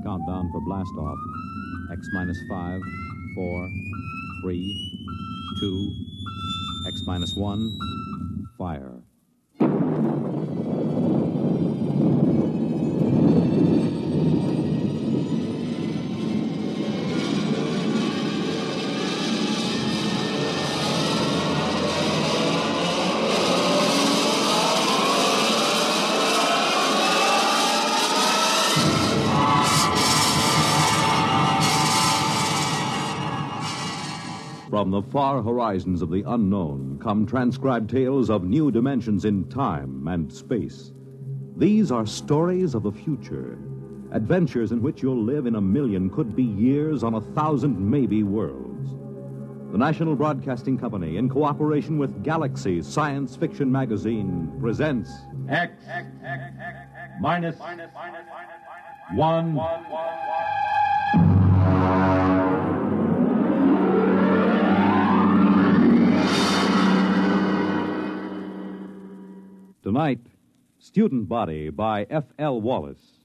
countdown for blast off. X minus 5, 4, 3, 2, X minus 1, fire. From the far horizons of the unknown come transcribed tales of new dimensions in time and space. These are stories of the future, adventures in which you'll live in a million, could be years, on 1,000 maybe worlds. The National Broadcasting Company, in cooperation with Galaxy Science Fiction Magazine, presents X minus 1. Tonight, Student Body by F.L. Wallace.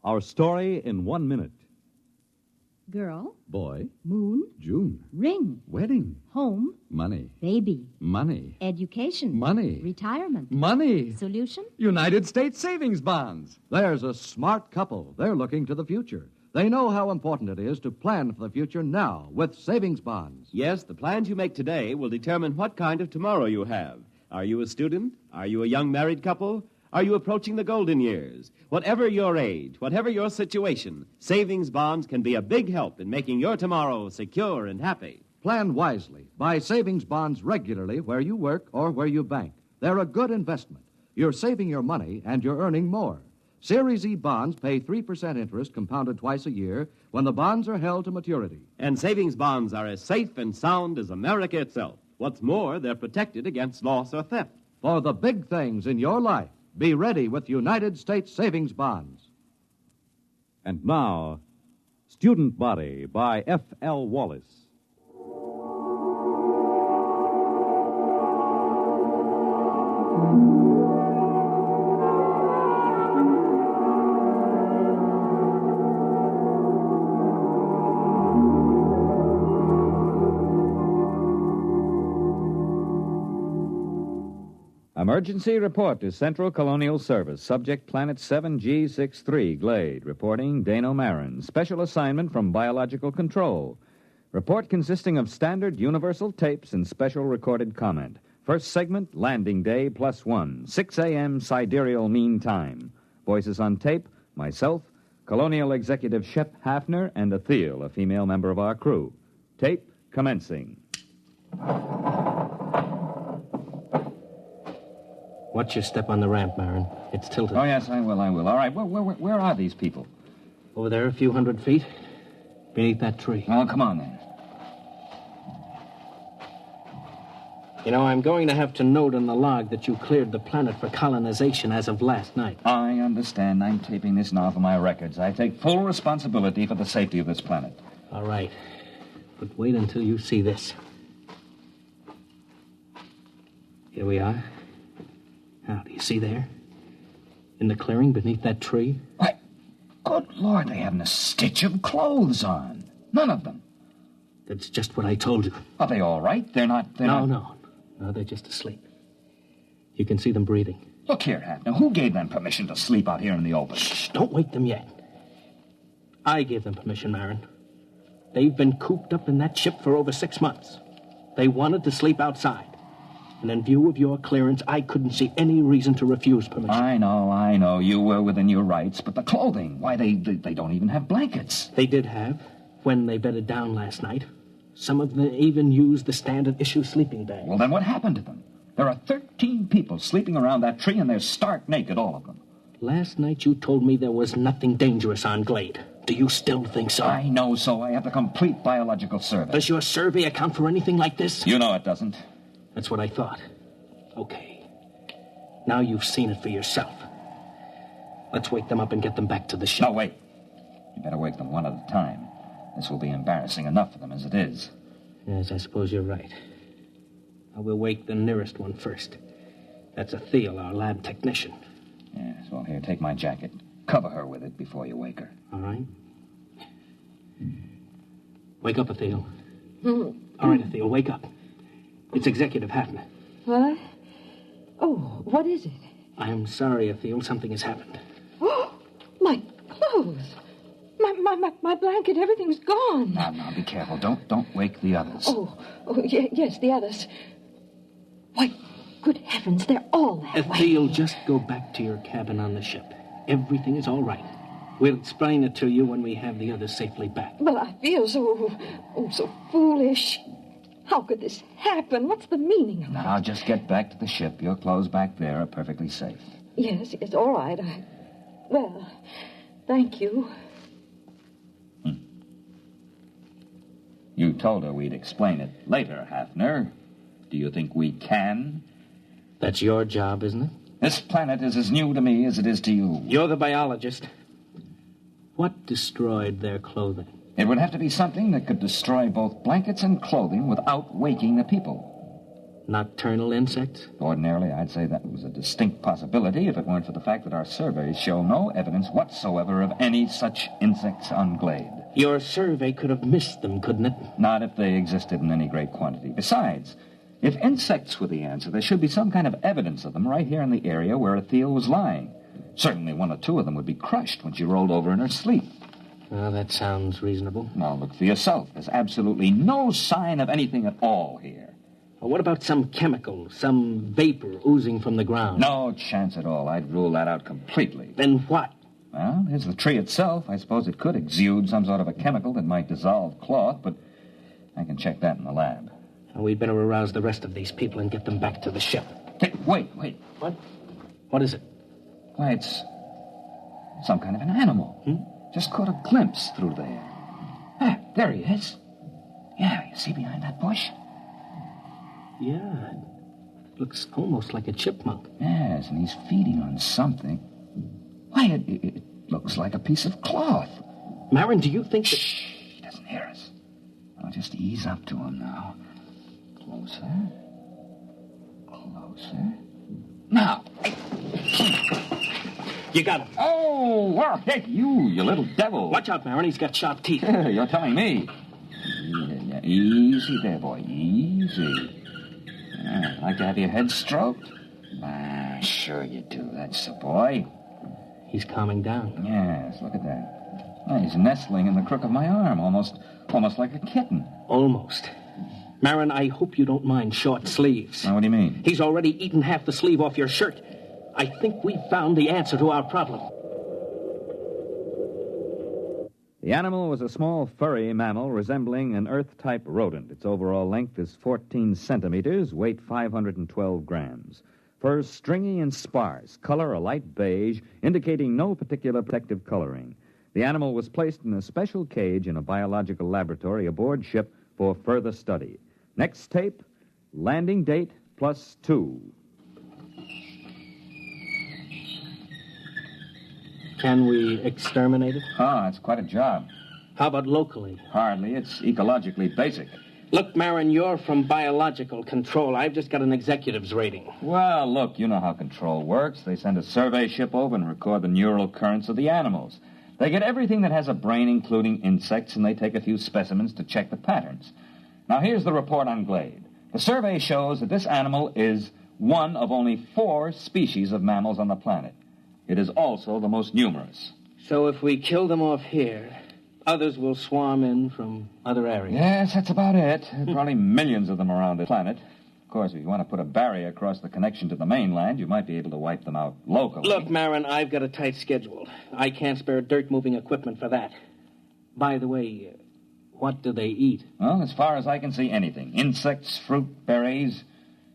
Our story in 1 minute. Girl. Boy. Moon. June. Ring. Wedding. Home. Money. Baby. Money. Education. Money. Retirement. Money. Solution? United States savings bonds. There's a smart couple. They're looking to the future. They know how important it is to plan for the future now with savings bonds. Yes, the plans you make today will determine what kind of tomorrow you have. Are you a student? Are you a young married couple? Are you approaching the golden years? Whatever your age, whatever your situation, savings bonds can be a big help in making your tomorrow secure and happy. Plan wisely. Buy savings bonds regularly where you work or where you bank. They're a good investment. You're saving your money and you're earning more. Series E bonds pay 3% interest compounded twice a year when the bonds are held to maturity. And savings bonds are as safe and sound as America itself. What's more, they're protected against loss or theft. For the big things in your life, be ready with United States savings bonds. And now, Student Body by F.L. Wallace. Emergency report to Central Colonial Service. Subject Planet 7G63, Glade. Reporting Dano Marin. Special assignment from Biological Control. Report consisting of standard universal tapes and special recorded comment. First segment, landing day +1. 6 a.m. sidereal mean time. Voices on tape, myself, Colonial Executive Shep Hafner, and Athel, a female member of our crew. Tape commencing. Watch your step on the ramp, Marin. It's tilted. Oh, yes, I will. All right, where are these people? Over there, a few hundred feet. Beneath that tree. Well, come on, then. You know, I'm going to have to note in the log that you cleared the planet for colonization as of last night. I understand. I'm taping this now for my records. I take full responsibility for the safety of this planet. All right. But wait until you see this. Here we are. Now, do you see there? In the clearing beneath that tree? Why, good Lord, they haven't a stitch of clothes on. None of them. That's just what I told you. Are they all right? No, they're just asleep. You can see them breathing. Look here, Hafner, who gave them permission to sleep out here in the open? Shh, don't wake them yet. I gave them permission, Marin. They've been cooped up in that ship for over 6 months. They wanted to sleep outside. And in view of your clearance, I couldn't see any reason to refuse permission. I know. You were within your rights. But the clothing, why, they don't even have blankets. They did have, when they bedded down last night. Some of them even used the standard issue sleeping bag. Well, then what happened to them? There are 13 people sleeping around that tree, and they're stark naked, all of them. Last night you told me there was nothing dangerous on Glade. Do you still think so? I know so. I have the complete biological survey. Does your survey account for anything like this? You know it doesn't. That's what I thought. Okay. Now you've seen it for yourself. Let's wake them up and get them back to the ship. No, wait. You better wake them one at a time. This will be embarrassing enough for them as it is. Yes, I suppose you're right. I will wake the nearest one first. That's Athel, our lab technician. Yes, well, here, take my jacket. Cover her with it before you wake her. All right. Wake up, Ethel. All right, Ethel, wake up. It's Executive Hatton. What? Oh, what is it? I am sorry, Ethel. Something has happened. Oh, my clothes. My blanket, everything's gone. Now, be careful. Don't wake the others. Yes, the others. Why, good heavens, they're all that way. Ethel, just go back to your cabin on the ship. Everything is all right. We'll explain it to you when we have the others safely back. But I feel so foolish. How could this happen? What's the meaning of it? Now, just get back to the ship. Your clothes back there are perfectly safe. Yes, all right. Well, thank you. You told her we'd explain it later, Hafner. Do you think we can? That's your job, isn't it? This planet is as new to me as it is to you. You're the biologist. What destroyed their clothing? It would have to be something that could destroy both blankets and clothing without waking the people. Nocturnal insects? Ordinarily, I'd say that was a distinct possibility if it weren't for the fact that our surveys show no evidence whatsoever of any such insects on Glade. Your survey could have missed them, couldn't it? Not if they existed in any great quantity. Besides, if insects were the answer, there should be some kind of evidence of them right here in the area where Ethel was lying. Certainly one or two of them would be crushed when she rolled over in her sleep. Well, that sounds reasonable. Now, look for yourself. There's absolutely no sign of anything at all here. Well, what about some chemical, some vapor oozing from the ground? No chance at all. I'd rule that out completely. Then what? Well, there's the tree itself. I suppose it could exude some sort of a chemical that might dissolve cloth, but I can check that in the lab. Well, we'd better arouse the rest of these people and get them back to the ship. Hey, wait. What? What is it? Why, it's some kind of an animal. Just caught a glimpse through there. Ah, there he is. Yeah, you see behind that bush? Yeah, it looks almost like a chipmunk. Yes, and he's feeding on something. Why, it looks like a piece of cloth. Marin, do you think that... Shh, he doesn't hear us. I'll just ease up to him now. Closer. Now. You got him. Oh, well, hey, you little devil. Watch out, Marin. He's got sharp teeth. You're telling me. Yeah, easy there, boy. Easy. Like to have your head stroked? Sure you do. That's the boy. He's calming down. Yes, look at that. He's nestling in the crook of my arm, almost like a kitten. Almost. Marin, I hope you don't mind short sleeves. Now, what do you mean? He's already eaten half the sleeve off your shirt. I think we've found the answer to our problem. The animal was a small furry mammal resembling an Earth-type rodent. Its overall length is 14 centimeters, weight 512 grams. Fur stringy and sparse, color a light beige, indicating no particular protective coloring. The animal was placed in a special cage in a biological laboratory aboard ship for further study. Next tape, landing date +2. Can we exterminate it? Oh, that's quite a job. How about locally? Hardly. It's ecologically basic. Look, Marin, you're from biological control. I've just got an executive's rating. Well, look, you know how control works. They send a survey ship over and record the neural currents of the animals. They get everything that has a brain, including insects, and they take a few specimens to check the patterns. Now, here's the report on Glade. The survey shows that this animal is one of only 4 species of mammals on the planet. It is also the most numerous. So if we kill them off here, others will swarm in from other areas. Yes, that's about it. There are probably millions of them around the planet. Of course, if you want to put a barrier across the connection to the mainland, you might be able to wipe them out locally. Look, Marin, I've got a tight schedule. I can't spare dirt-moving equipment for that. By the way, what do they eat? Well, as far as I can see, anything. Insects, fruit, berries.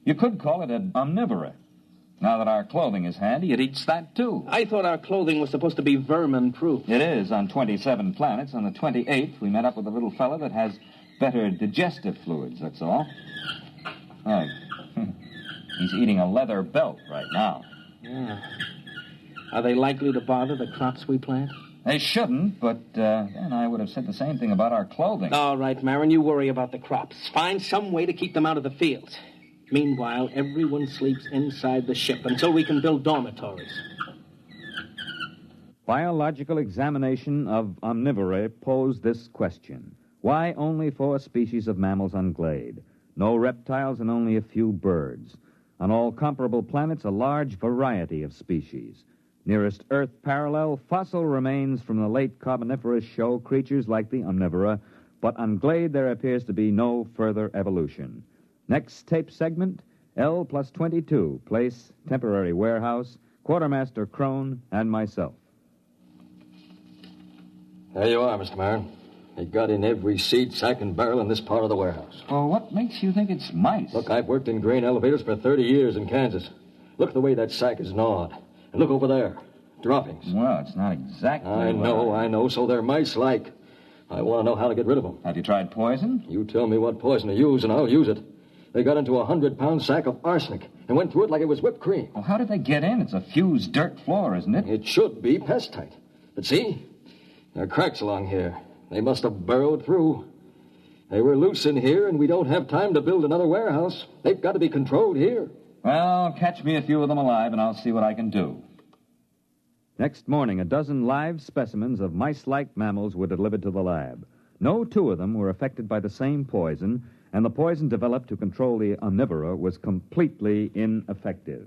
You could call it an omnivore. Now that our clothing is handy, it eats that, too. I thought our clothing was supposed to be vermin-proof. It is on 27 planets. On the 28th, we met up with a little fella that has better digestive fluids, that's all. Oh, he's eating a leather belt right now. Yeah. Are they likely to bother the crops we plant? They shouldn't, but then I would have said the same thing about our clothing. All right, Marin, you worry about the crops. Find some way to keep them out of the fields. Meanwhile, everyone sleeps inside the ship until we can build dormitories. Biological examination of omnivore posed this question. Why only 4 species of mammals on Glade? No reptiles and only a few birds. On all comparable planets, a large variety of species. Nearest Earth parallel, fossil remains from the late Carboniferous show creatures like the omnivora, but on Glade there appears to be no further evolution. Next tape segment, L+22, place, temporary warehouse, Quartermaster Crone, and myself. There you are, Mr. Marin. They got in every seed, sack, and barrel in this part of the warehouse. Well, what makes you think it's mice? Look, I've worked in grain elevators for 30 years in Kansas. Look at the way that sack is gnawed. And look over there. Droppings. Well, it's not exactly... I know. So they're mice-like. I want to know how to get rid of them. Have you tried poison? You tell me what poison to use, and I'll use it. They got into a 100-pound sack of arsenic and went through it like it was whipped cream. Well, how did they get in? It's a fused dirt floor, isn't it? It should be pest-tight. But see, there are cracks along here. They must have burrowed through. They were loose in here, and we don't have time to build another warehouse. They've got to be controlled here. Well, catch me a few of them alive, and I'll see what I can do. Next morning, a dozen live specimens of mice-like mammals were delivered to the lab. No 2 of them were affected by the same poison, and the poison developed to control the omnivora was completely ineffective.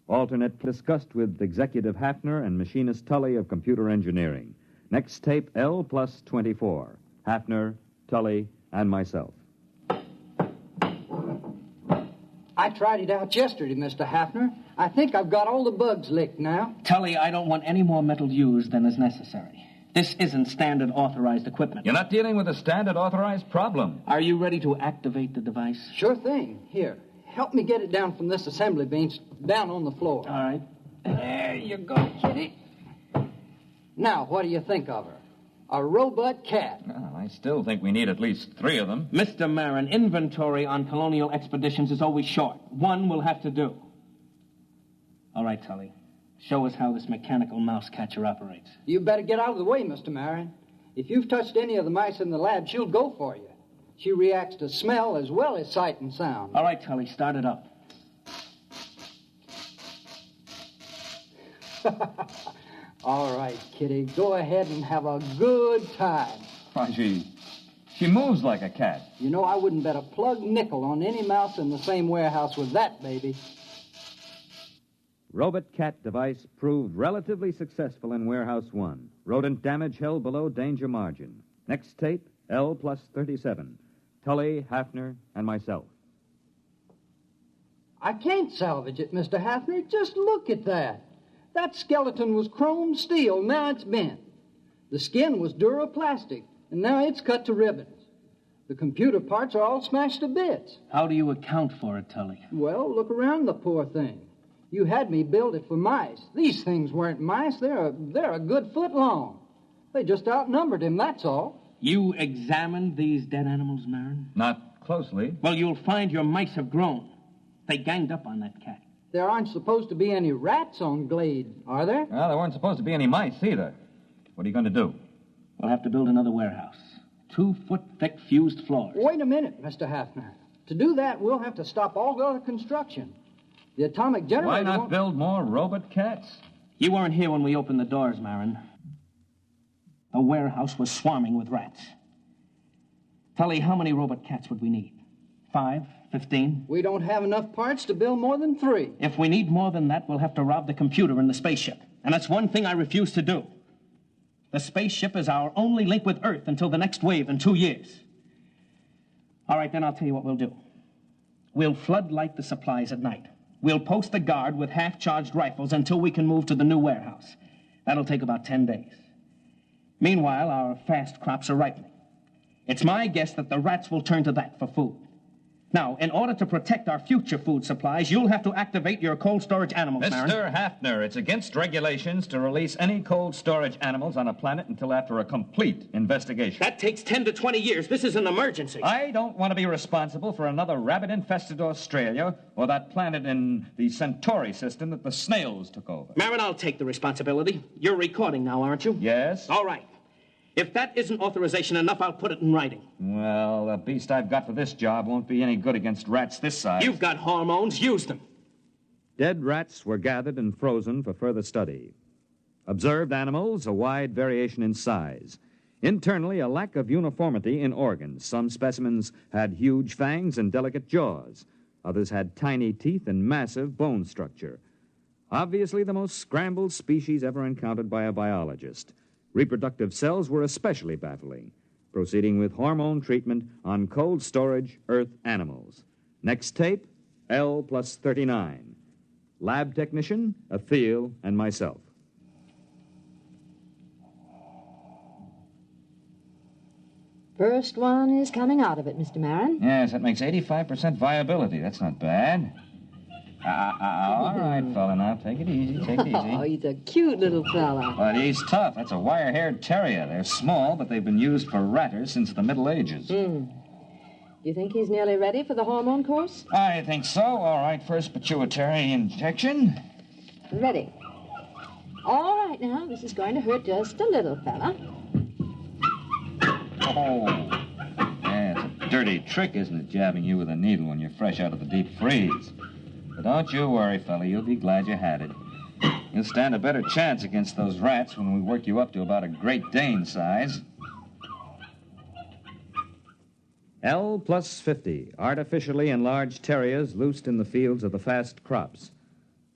Alternate discussed with Executive Hafner and Machinist Tully of Computer Engineering. Next tape, L+24. Hafner, Tully, and myself. I tried it out yesterday, Mr. Hafner. I think I've got all the bugs licked now. Tully, I don't want any more metal used than is necessary. This isn't standard authorized equipment. You're not dealing with a standard authorized problem. Are you ready to activate the device? Sure thing. Here, help me get it down from this assembly bench down on the floor. All right. There you go, Kitty. Now, what do you think of her? A robot cat. Well, I still think we need at least 3 of them. Mr. Marin, inventory on colonial expeditions is always short. 1 will have to do. All right, Tully. Show us how this mechanical mouse catcher operates. You better get out of the way, Mr. Marin. If you've touched any of the mice in the lab, she'll go for you. She reacts to smell as well as sight and sound. All right, Tully, start it up. All right, Kitty, go ahead and have a good time. Why, she moves like a cat. You know, I wouldn't bet a plug nickel on any mouse in the same warehouse with that baby. Robot cat device proved relatively successful in Warehouse 1. Rodent damage held below danger margin. Next tape, L+37. Tully, Hafner, and myself. I can't salvage it, Mr. Hafner. Just look at that. That skeleton was chrome steel, now it's bent. The skin was duroplastic, and now it's cut to ribbons. The computer parts are all smashed to bits. How do you account for it, Tully? Well, look around the poor thing. You had me build it for mice. These things weren't mice. They're a good foot long. They just outnumbered him, that's all. You examined these dead animals, Marin? Not closely. Well, you'll find your mice have grown. They ganged up on that cat. There aren't supposed to be any rats on Glade, are there? Well, there weren't supposed to be any mice either. What are you going to do? We'll have to build another warehouse. 2-foot-thick fused floors. Wait a minute, Mr. Hafner. To do that, we'll have to stop all other construction. The atomic generator Why not build more robot cats? You weren't here when we opened the doors, Marin. The warehouse was swarming with rats. Tully, how many robot cats would we need? 5? 15? We don't have enough parts to build more than 3. If we need more than that, we'll have to rob the computer in the spaceship. And that's one thing I refuse to do. The spaceship is our only link with Earth until the next wave in 2 years. All right, then I'll tell you what we'll do. We'll floodlight the supplies at night. We'll post a guard with half-charged rifles until we can move to the new warehouse. That'll take about 10 days. Meanwhile, our fast crops are ripening. It's my guess that the rats will turn to that for food. Now, in order to protect our future food supplies, you'll have to activate your cold storage animals, Marin. Mr. Hafner, it's against regulations to release any cold storage animals on a planet until after a complete investigation. That takes 10 to 20 years. This is an emergency. I don't want to be responsible for another rabbit-infested Australia or that planet in the Centauri system that the snails took over. Marin, I'll take the responsibility. You're recording now, aren't you? Yes. All right. If that isn't authorization enough, I'll put it in writing. Well, the beast I've got for this job won't be any good against rats this size. You've got hormones. Use them. Dead rats were gathered and frozen for further study. Observed animals, a wide variation in size. Internally, a lack of uniformity in organs. Some specimens had huge fangs and delicate jaws. Others had tiny teeth and massive bone structure. Obviously, the most scrambled species ever encountered by a biologist. Reproductive cells were especially baffling. Proceeding with hormone treatment on cold storage Earth animals. Next tape, L+39. Lab technician, Ethel, and myself. First one is coming out of it, Mr. Marin. Yes, that makes 85% viability. That's not bad. All right, fella, now take it easy, take it easy. Oh, he's a cute little fella. But he's tough. That's a wire-haired terrier. They're small, but they've been used for ratters since the Middle Ages. Do you think he's nearly ready for the hormone course? I think so. All right, first pituitary injection. Ready. All right, now, this is going to hurt just a little, fella. Oh. Yeah, it's a dirty trick, isn't it, jabbing you with a needle when you're fresh out of the deep freeze? But don't you worry, fella. You'll be glad you had it. You'll stand a better chance against those rats when we work you up to about a Great Dane size. L+50, artificially enlarged terriers loosed in the fields of the fast crops.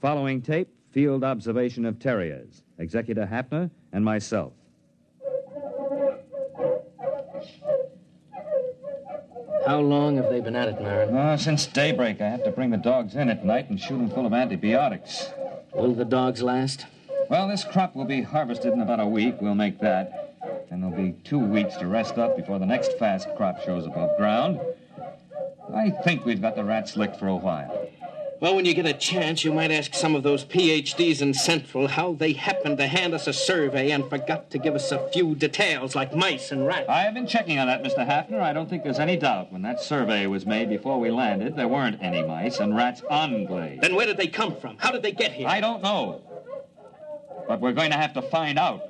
Following tape, field observation of terriers. Executor Hafner and myself. How long have they been at it, Marin? Since daybreak. I have to bring the dogs in at night and shoot them full of antibiotics. Will the dogs last? Well, this crop will be harvested in about a week. We'll make that. And there'll be 2 weeks to rest up before the next fast crop shows above ground. I think we've got the rats licked for a while. Well, when you get a chance, you might ask some of those PhDs in Central how they happened to hand us a survey and forgot to give us a few details like mice and rats. I have been checking on that, Mr. Hafner. I don't think there's any doubt. When that survey was made before we landed, there weren't any mice and rats on Glade. Then where did they come from? How did they get here? I don't know. But we're going to have to find out.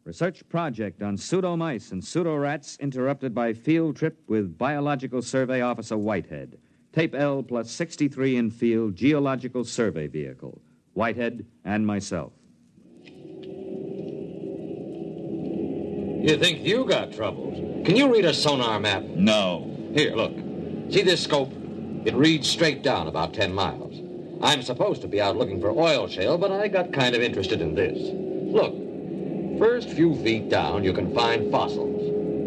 Research project on pseudo-mice and pseudo-rats interrupted by field trip with Biological Survey Officer Whitehead. Tape L+63 in field geological survey vehicle. Whitehead and myself. You think you got troubles? Can you read a sonar map? No. Here, look. See this scope? It reads straight down about 10 miles. I'm supposed to be out looking for oil shale, but I got kind of interested in this. Look, first few feet down, you can find fossils.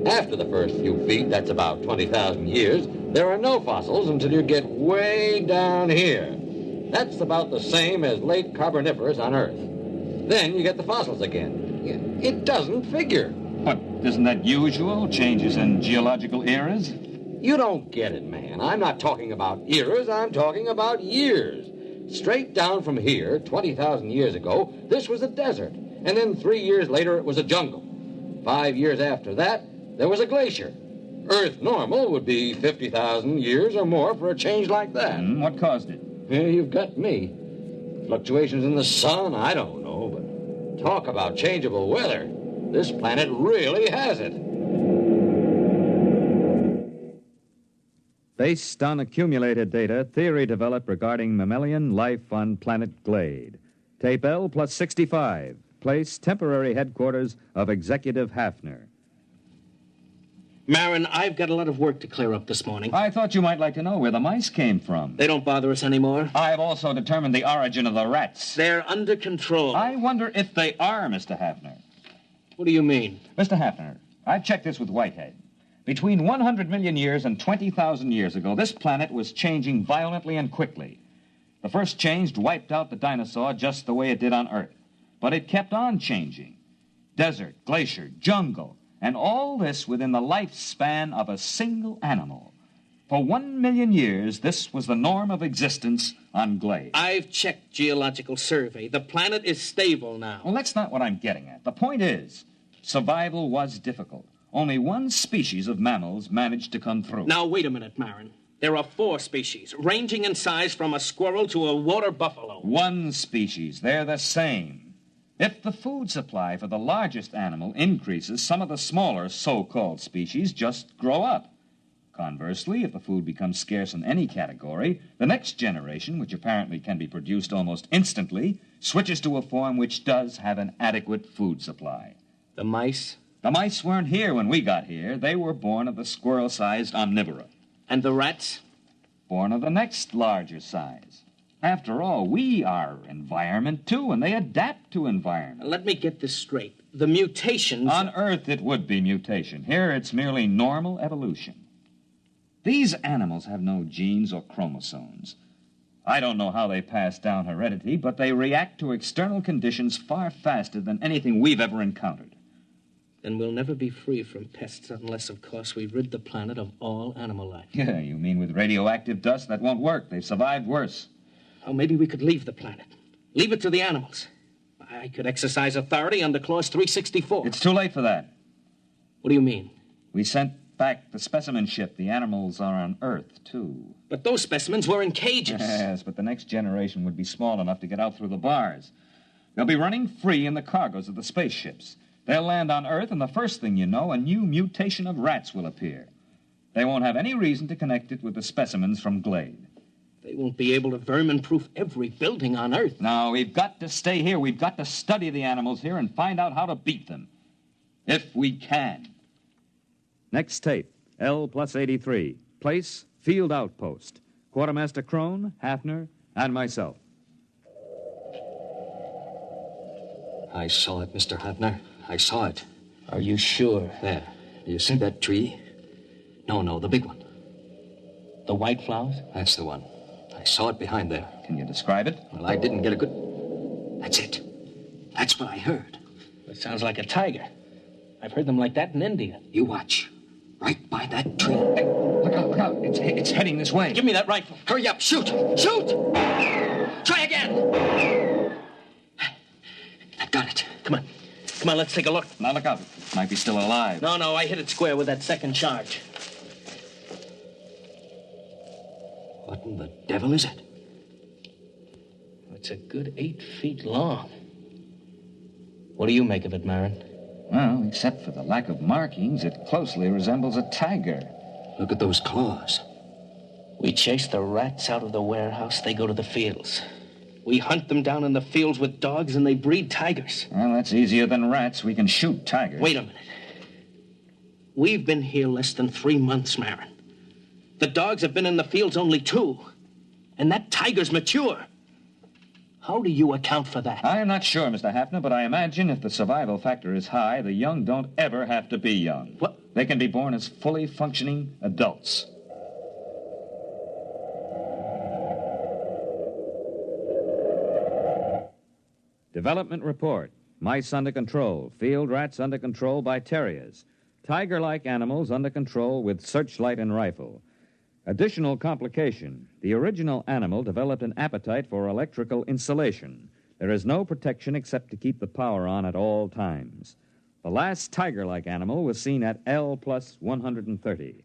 After the first few feet, that's about 20,000 years, there are no fossils until you get way down here. That's about the same as late Carboniferous on Earth. Then you get the fossils again. It doesn't figure. But isn't that usual? Changes in geological eras? You don't get it, man. I'm not talking about eras, I'm talking about years. Straight down from here, 20,000 years ago, this was a desert. And then 3 years later, it was a jungle. 5 years after that, there was a glacier. Earth normal would be 50,000 years or more for a change like that. What caused it? Yeah, you've got me. Fluctuations in the sun, I don't know, but talk about changeable weather. This planet really has it. Based on accumulated data, theory developed regarding mammalian life on planet Glade. Tape L+65. Place temporary headquarters of Executive Hafner. Marin, I've got a lot of work to clear up this morning. I thought you might like to know where the mice came from. They don't bother us anymore. I've also determined the origin of the rats. They're under control. I wonder if they are, Mr. Hafner. What do you mean? Mr. Hafner, I've checked this with Whitehead. Between 100 million years and 20,000 years ago, this planet was changing violently and quickly. The first change wiped out the dinosaur just the way it did on Earth. But it kept on changing. Desert, glacier, jungle, and all this within the lifespan of a single animal. For 1 million years, this was the norm of existence on Glade. I've checked geological survey. The planet is stable now. Well, that's not what I'm getting at. The point is, survival was difficult. Only one species of mammals managed to come through. Now, wait a minute, Marin. There are 4 species, ranging in size from a squirrel to a water buffalo. One species. They're the same. If the food supply for the largest animal increases, some of the smaller so-called species just grow up. Conversely, if the food becomes scarce in any category, the next generation, which apparently can be produced almost instantly, switches to a form which does have an adequate food supply. The mice? The mice weren't here when we got here. They were born of the squirrel-sized omnivora. And the rats? Born of the next larger size. After all, we are environment, too, and they adapt to environment. Let me get this straight. The mutations... On Earth, it would be mutation. Here, it's merely normal evolution. These animals have no genes or chromosomes. I don't know how they pass down heredity, but they react to external conditions far faster than anything we've ever encountered. Then we'll never be free from pests unless, of course, we rid the planet of all animal life. Yeah, you mean with radioactive dust? That won't work. They've survived worse. Oh, maybe we could leave the planet. Leave it to the animals. I could exercise authority under Clause 364. It's too late for that. What do you mean? We sent back the specimen ship. The animals are on Earth, too. But those specimens were in cages. Yes, but the next generation would be small enough to get out through the bars. They'll be running free in the cargoes of the spaceships. They'll land on Earth, and the first thing you know, a new mutation of rats will appear. They won't have any reason to connect it with the specimens from Glade. They won't be able to vermin-proof every building on Earth. No, we've got to stay here. We've got to study the animals here and find out how to beat them. If we can. Next tape, L+83. Place, Field Outpost. Quartermaster Crone, Hafner, and myself. I saw it, Mr. Hafner. I saw it. Are you sure? There. Do you see that tree? No, the big one. The white flowers? That's the one. I saw it behind there. Can you describe it? Well, I didn't get a good... That's it. That's what I heard. It sounds like a tiger. I've heard them like that in India. You watch. Right by that tree. Hey, look out. It's heading this way. Give me that rifle. Hurry up. Shoot. Try again. I've got it. Come on, let's take a look. Now look out. It might be still alive. No, I hit it square with that second charge. What in the devil is it? It's a good 8 feet long. What do you make of it, Marin? Well, except for the lack of markings, it closely resembles a tiger. Look at those claws. We chase the rats out of the warehouse, they go to the fields. We hunt them down in the fields with dogs, and they breed tigers. Well, that's easier than rats. We can shoot tigers. Wait a minute. We've been here less than 3 months, Marin. The dogs have been in the fields only 2. And that tiger's mature. How do you account for that? I am not sure, Mr. Hafner, but I imagine if the survival factor is high, the young don't ever have to be young. What? They can be born as fully functioning adults. Development report. Mice under control. Field rats under control by terriers. Tiger-like animals under control with searchlight and rifle. Additional complication. The original animal developed an appetite for electrical insulation. There is no protection except to keep the power on at all times. The last tiger-like animal was seen at L+130.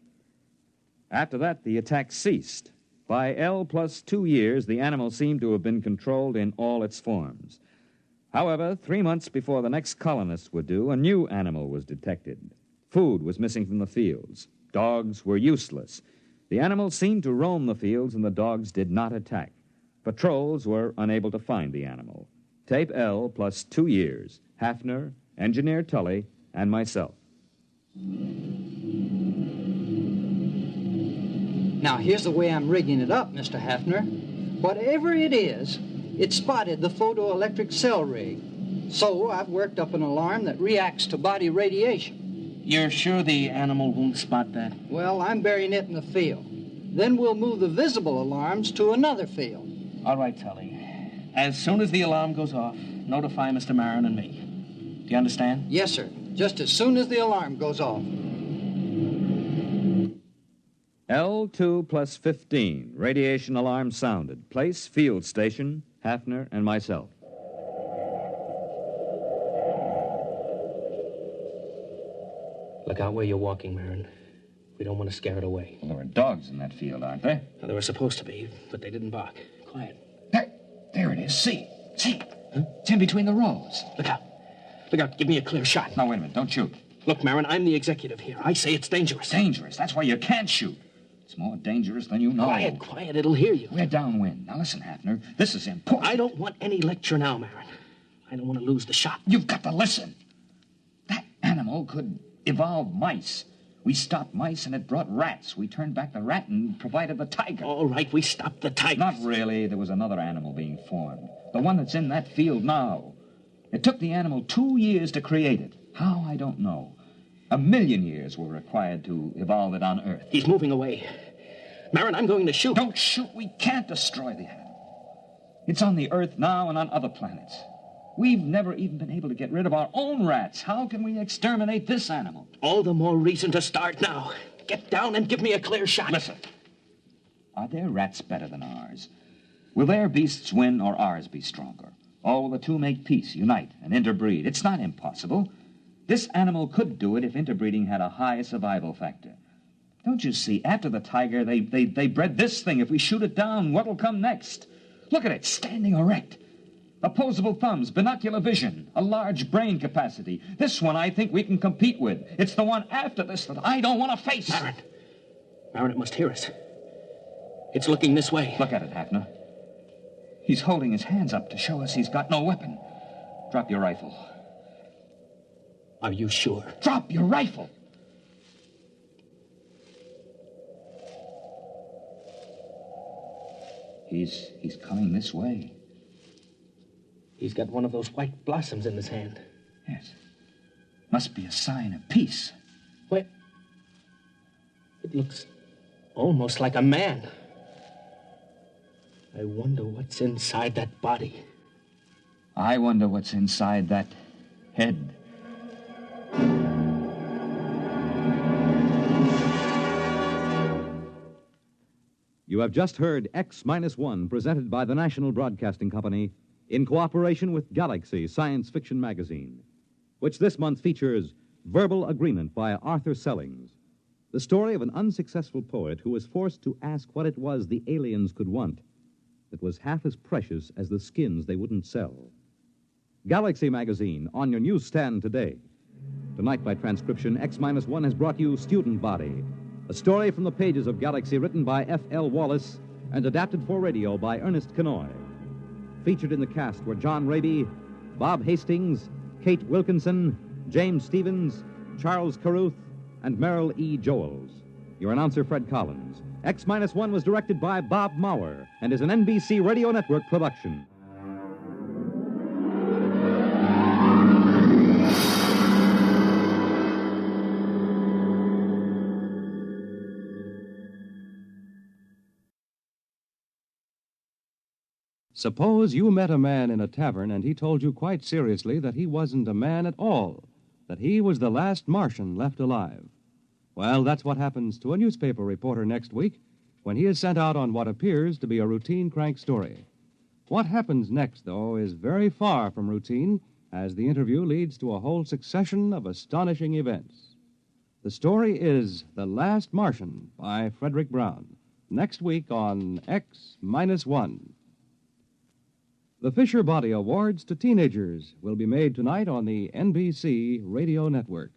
After that, the attack ceased. By L+2 years, the animal seemed to have been controlled in all its forms. However, 3 months before the next colonists were due, a new animal was detected. Food was missing from the fields. Dogs were useless. The animal seemed to roam the fields, and the dogs did not attack. Patrols were unable to find the animal. Tape L+2 years. Hafner, Engineer Tully, and myself. Now, here's the way I'm rigging it up, Mr. Hafner. Whatever it is, it spotted the photoelectric cell rig. So I've worked up an alarm that reacts to body radiation. You're sure the animal won't spot that? Well, I'm burying it in the field. Then we'll move the visible alarms to another field. All right, Tully. As soon as the alarm goes off, notify Mr. Marin and me. Do you understand? Yes, sir. Just as soon as the alarm goes off. L2+15. Radiation alarm sounded. Place, field station, Hafner, and myself. Look out where you're walking, Marin. We don't want to scare it away. Well, there are dogs in that field, aren't there? Well, there were supposed to be, but they didn't bark. Quiet. There it is. See? Huh? It's in between the rows. Look out. Look out. Give me a clear shot. Now, wait a minute. Don't shoot. Look, Marin, I'm the executive here. I say it's dangerous. Dangerous? That's why you can't shoot. It's more dangerous than you know. Quiet. It'll hear you. We're downwind. Now, listen, Hafner. This is important. I don't want any lecture now, Marin. I don't want to lose the shot. You've got to listen. That animal could evolve mice. We stopped mice and it brought rats. We turned back the rat and provided the tiger. All right, we stopped the tiger. Not really. There was another animal being formed. The one that's in that field now. It took the animal 2 years to create it. How, I don't know. 1,000,000 years were required to evolve it on Earth. He's moving away. Marin, I'm going to shoot. Don't shoot. We can't destroy the animal. It's on the Earth now and on other planets. We've never even been able to get rid of our own rats. How can we exterminate this animal? All the more reason to start now. Get down and give me a clear shot. Listen. Are their rats better than ours? Will their beasts win or ours be stronger? Or will the two make peace, unite, and interbreed? It's not impossible. This animal could do it if interbreeding had a high survival factor. Don't you see, after the tiger, they bred this thing. If we shoot it down, what'll come next? Look at it, standing erect. Opposable thumbs, binocular vision, a large brain capacity. This one I think we can compete with. It's the one after this that I don't want to face. Marin, it must hear us. It's looking this way. Look at it, Hafner. He's holding his hands up to show us he's got no weapon. Drop your rifle. Are you sure? Drop your rifle! He's coming this way. He's got one of those white blossoms in his hand. Yes. Must be a sign of peace. Wait. It looks almost like a man. I wonder what's inside that body. I wonder what's inside that head. You have just heard X-1, presented by the National Broadcasting Company in cooperation with Galaxy Science Fiction Magazine, which this month features Verbal Agreement by Arthur Sellings, the story of an unsuccessful poet who was forced to ask what it was the aliens could want that was half as precious as the skins they wouldn't sell. Galaxy Magazine, on your newsstand today. Tonight, by transcription, X-1 has brought you Student Body, a story from the pages of Galaxy written by F.L. Wallace and adapted for radio by Ernest Kenoy. Featured in the cast were John Raby, Bob Hastings, Kate Wilkinson, James Stevens, Charles Carruth, and Merrill E. Joels. Your announcer, Fred Collins. X-1 was directed by Bob Maurer and is an NBC Radio Network production. Suppose you met a man in a tavern and he told you quite seriously that he wasn't a man at all, that he was the last Martian left alive. Well, that's what happens to a newspaper reporter next week when he is sent out on what appears to be a routine crank story. What happens next, though, is very far from routine, as the interview leads to a whole succession of astonishing events. The story is The Last Martian by Frederick Brown, next week on X-1. The Fisher Body Awards to Teenagers will be made tonight on the NBC Radio Network.